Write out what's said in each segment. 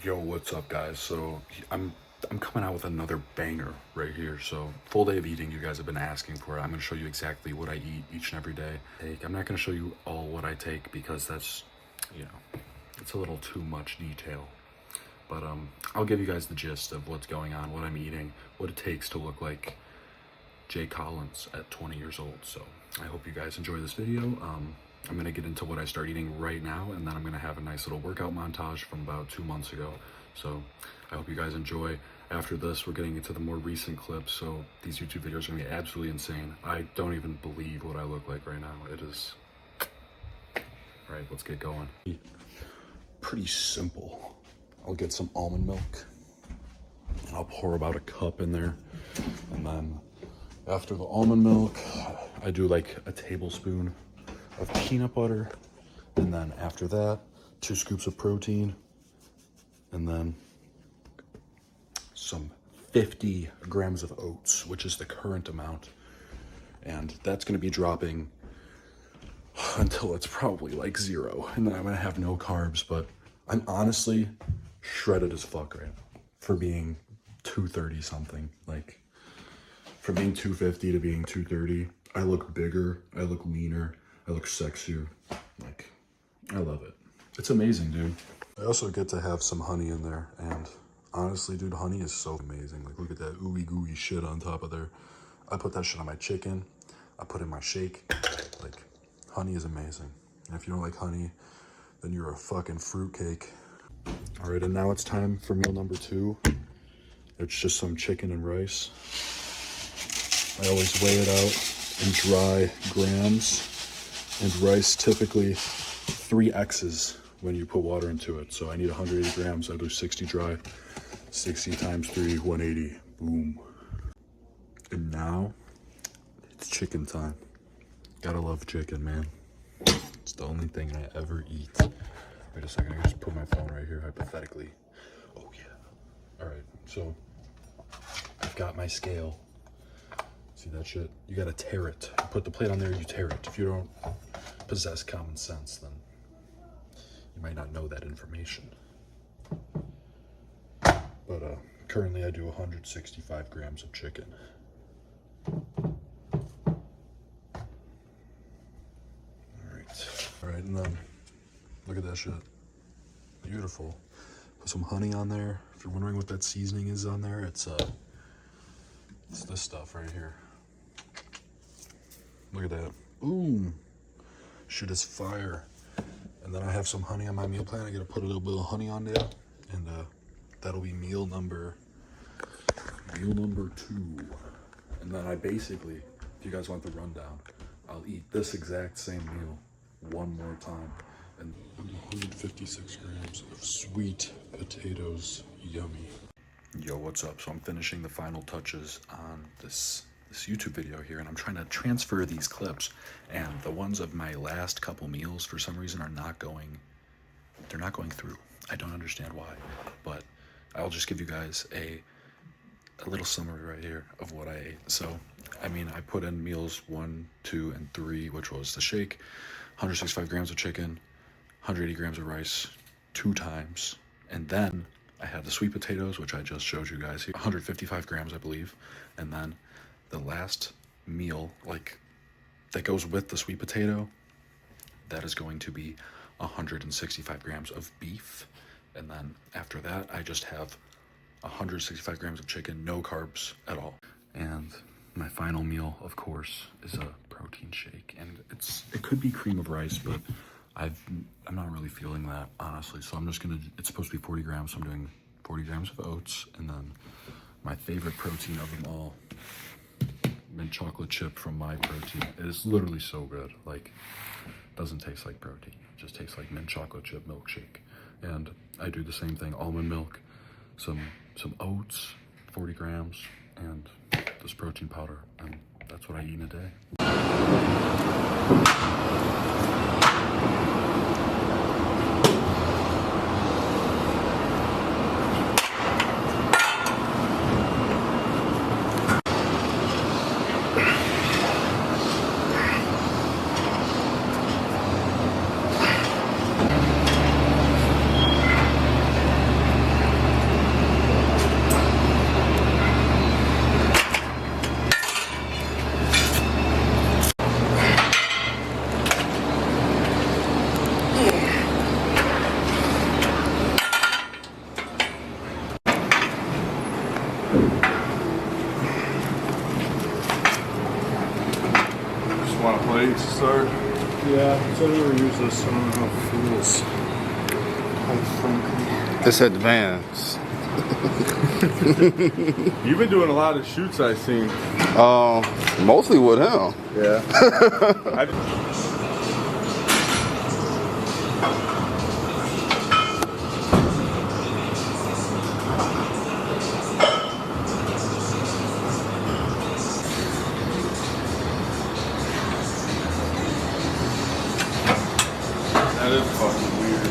Yo, what's up, guys? So I'm coming out with another banger right here. So full day of eating, you guys have been asking for it. I'm gonna show you exactly what I eat each and every day. I'm not gonna show you all what I take because that's, it's a little too much detail. But I'll give you guys the gist of what's going on, what I'm eating, what it takes to look like Jay Collins at 20 years old. So I hope you guys enjoy this video. I'm gonna get into what I start eating right now, and then I'm gonna have a nice little workout montage from about 2 months ago. So I hope you guys enjoy. After this, we're getting into the more recent clips, so these YouTube videos are gonna be absolutely insane. I don't even believe what I look like right now. It is... All right, let's get going. Pretty simple. I'll get some almond milk, and I'll pour about a cup in there, and then after the almond milk, I do like a tablespoon of peanut butter, and then after that, 2 scoops of protein, and then some 50 grams of oats, which is the current amount, and that's going to be dropping until it's probably like 0, and then I'm going to have no carbs. But I'm honestly shredded as fuck right now for being 230 something. Like, from being 250 to being 230, I look bigger, I look leaner, I look sexier. Like, I love it. It's amazing, dude. I also get to have some honey in there, and honestly, dude, honey is so amazing. Like, look at that ooey gooey shit on top of there. I put that shit on my chicken. I put it in my shake. Like, honey is amazing. And if you don't like honey, then you're a fucking fruitcake. All right, and now it's time for meal number 2. It's just some chicken and rice. I always weigh it out in dry grams. And rice, typically 3 X's when you put water into it. So I need 180 grams. I do 60 dry. 60 times 3, 180. Boom. And now it's chicken time. Gotta love chicken, man. It's the only thing I ever eat. Wait a second, I just put my phone right here, hypothetically. Oh yeah. All right, so I've got my scale. See that shit? You gotta tear it. You put the plate on there, you tear it. If you don't possess common sense, then you might not know that information. But currently I do 165 grams of chicken. All right, and then look at that shit. Beautiful. Put some honey on there. If you're wondering what that seasoning is on there, it's this stuff right here. Look at that. Boom. Shit is fire. And then I have some honey on my meal plan. I gotta put a little bit of honey on there, and that'll be meal number 2. And then I basically, if you guys want the rundown, I'll eat this exact same meal one more time. And 156 grams of sweet potatoes. Yummy. Yo, what's up? So I'm finishing the final touches on this YouTube video here, and I'm trying to transfer these clips, and the ones of my last couple meals for some reason are not going through. I don't understand why, but I'll just give you guys a little summary right here of what I ate. So, I mean, I put in meals 1, 2, and 3, which was the shake, 165 grams of chicken, 180 grams of rice 2 times, and then I had the sweet potatoes, which I just showed you guys here, 155 grams, I believe, and then the last meal, like, that goes with the sweet potato, that is going to be 165 grams of beef, and then after that, I just have 165 grams of chicken, no carbs at all. And my final meal, of course, is a protein shake, and it could be cream of rice, but I'm not really feeling that, honestly. So I'm just gonna, it's supposed to be 40 grams, so I'm doing 40 grams of oats, and then my favorite protein of them all, mint chocolate chip from My Protein. It is literally so good. Like, doesn't taste like protein, it just tastes like mint chocolate chip milkshake. And I do the same thing, almond milk, some oats, 40 grams, and this protein powder, and that's what I eat in a day. weight to start? Yeah, so I never use this, so I don't know how it feels. Quite frankly. It's advanced. You've been doing a lot of shoots, I've seen. Mostly with him. Yeah. That is fucking weird.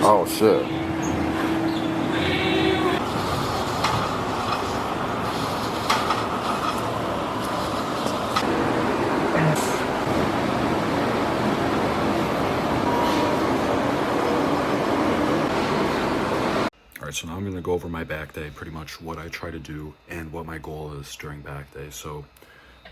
Oh shit. All right, so now I'm going to go over my back day, pretty much what I try to do and what my goal is during back day. So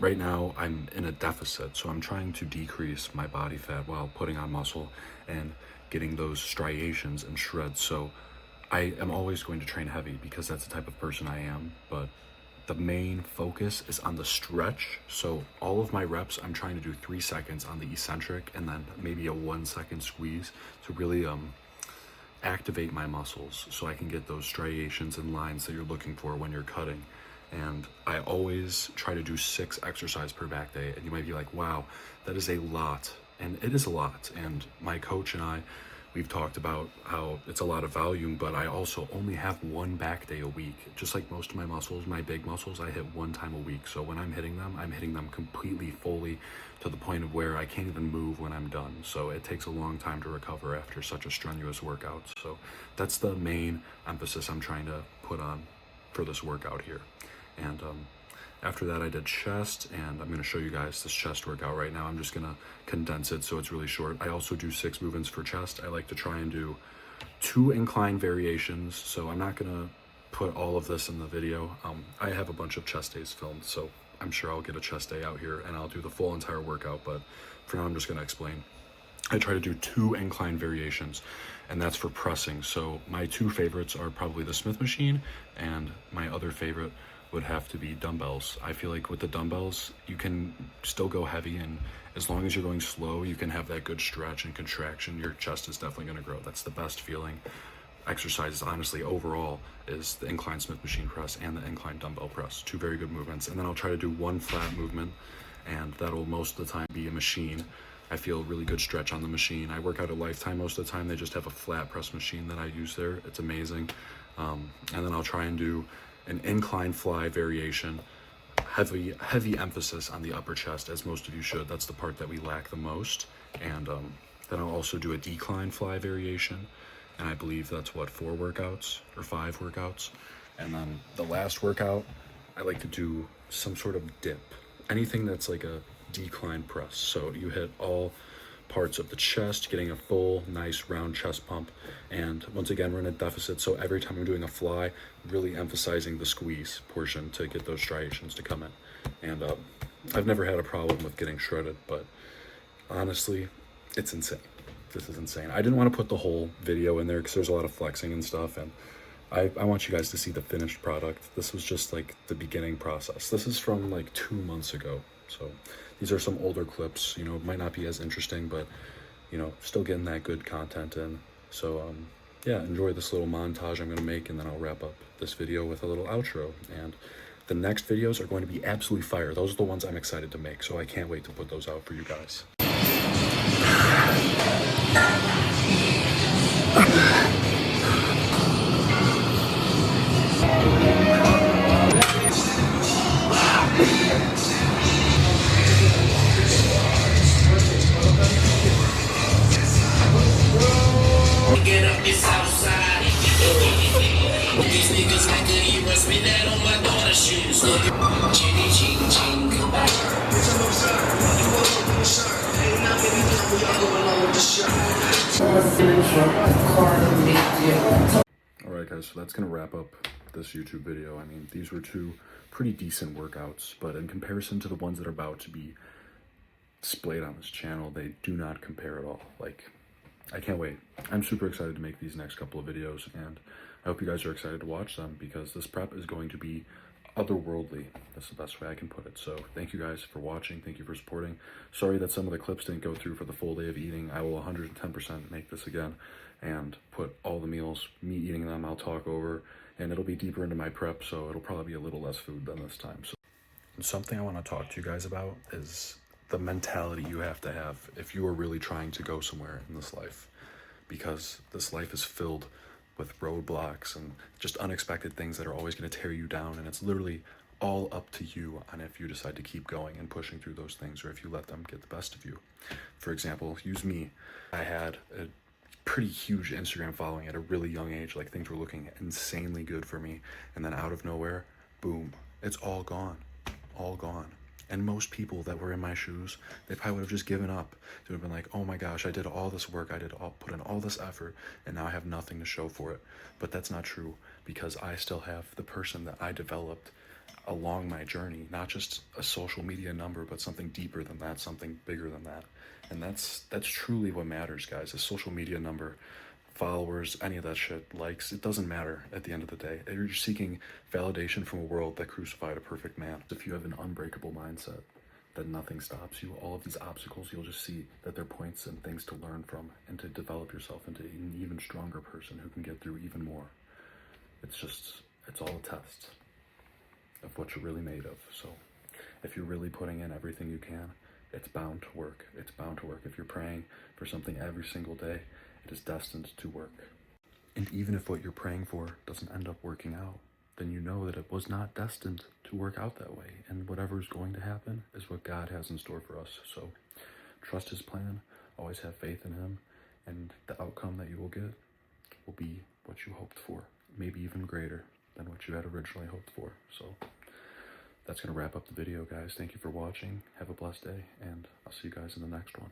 right now I'm in a deficit, so I'm trying to decrease my body fat while putting on muscle and getting those striations and shreds. So I am always going to train heavy because that's the type of person I am, but the main focus is on the stretch. So all of my reps, I'm trying to do 3 seconds on the eccentric and then maybe a 1 second squeeze to really activate my muscles so I can get those striations and lines that you're looking for when you're cutting. And I always try to do 6 exercises per back day. And you might be like, wow, that is a lot. And it is a lot. And my coach and I, we've talked about how it's a lot of volume, but I also only have 1 back day a week. Just like most of my muscles, my big muscles, I hit 1 time a week. So when I'm hitting them completely, fully, to the point of where I can't even move when I'm done. So it takes a long time to recover after such a strenuous workout. So that's the main emphasis I'm trying to put on for this workout here. And after that I did chest, and I'm going to show you guys this chest workout right now. I'm just going to condense it so it's really short. I also do 6 movements for chest. I like to try and do 2 incline variations, so I'm not going to put all of this in the video. I have a bunch of chest days filmed, so I'm sure I'll get a chest day out here and I'll do the full entire workout, but for now I'm just going to explain. I try to do 2 incline variations, and that's for pressing. So my 2 favorites are probably the Smith machine, and my other favorite would have to be dumbbells. I feel like with the dumbbells, you can still go heavy, and as long as you're going slow, you can have that good stretch and contraction. Your chest is definitely going to grow. That's the best feeling exercises, honestly, overall, is the incline Smith machine press and the incline dumbbell press. 2 very good movements. And then I'll try to do 1 flat movement, and that'll most of the time be a machine. I feel really good stretch on the machine. I work out at Lifetime most of the time. They just have a flat press machine that I use there. It's amazing. And then I'll try and do an incline fly variation. Heavy emphasis on the upper chest, as most of you should. That's the part that we lack the most. And then I'll also do a decline fly variation. And I believe that's 4 workouts or 5 workouts. And then the last workout, I like to do some sort of dip. Anything that's like a decline press. So you hit all parts of the chest, getting a full, nice round chest pump. And once again, we're in a deficit. So every time I'm doing a fly, really emphasizing the squeeze portion to get those striations to come in. And I've never had a problem with getting shredded, but honestly, it's insane. This is insane. I didn't want to put the whole video in there because there's a lot of flexing and stuff, and I want you guys to see the finished product. This was just like the beginning process. This is from like 2 months ago. So these are some older clips, you know, might not be as interesting, but you know, still getting that good content in. So yeah, enjoy this little montage I'm going to make, and then I'll wrap up this video with a little outro. And the next videos are going to be absolutely fire. Those are the ones I'm excited to make, so I can't wait to put those out for you guys. Get up this outside. These niggas like to eat rust me that on my daughter's shoes. Chitty ching ching goodbye. Bitch, I'm upside. You want to go inside. Hey, now baby, we all go along with the shot. Alright guys, so that's going to wrap up this YouTube video. I mean, these were two pretty decent workouts, but in comparison to the ones that are about to be displayed on this channel, they do not compare at all. Like, I can't wait. I'm super excited to make these next couple of videos, and I hope you guys are excited to watch them because this prep is going to be otherworldly. That's the best way I can put it. So thank you guys for watching. Thank you for supporting. Sorry that some of the clips didn't go through for the full day of eating. I will 110% make this again and put all the meals, me eating them, I'll talk over, and it'll be deeper into my prep, so it'll probably be a little less food than this time. So something I want to talk to you guys about is the mentality you have to have if you are really trying to go somewhere in this life, because this life is filled with roadblocks and just unexpected things that are always going to tear you down, and it's literally all up to you on if you decide to keep going and pushing through those things or if you let them get the best of you. For example, use me. I had a pretty huge Instagram following at a really young age. Like, things were looking insanely good for me, and then out of nowhere, boom, it's all gone. All gone. And most people that were in my shoes, they probably would have just given up. They would have been like, oh my gosh, I did all this work, put in all this effort, and now I have nothing to show for it. But that's not true, because I still have the person that I developed along my journey, not just a social media number, but something deeper than that, something bigger than that. And that's truly what matters, guys. A social media number, followers, any of that shit, likes, it doesn't matter at the end of the day. You're just seeking validation from a world that crucified a perfect man. If you have an unbreakable mindset, then nothing stops you. All of these obstacles, you'll just see that they're points and things to learn from and to develop yourself into an even stronger person who can get through even more. It's all a test of what you're really made of. So if you're really putting in everything you can, it's bound to work. It's bound to work. If you're praying for something every single day, it is destined to work. And even if what you're praying for doesn't end up working out, then you know that it was not destined to work out that way. And whatever is going to happen is what God has in store for us. So trust his plan, always have faith in him, and the outcome that you will get will be what you hoped for, maybe even greater than what you had originally hoped for. So that's going to wrap up the video, guys. Thank you for watching. Have a blessed day, and I'll see you guys in the next one.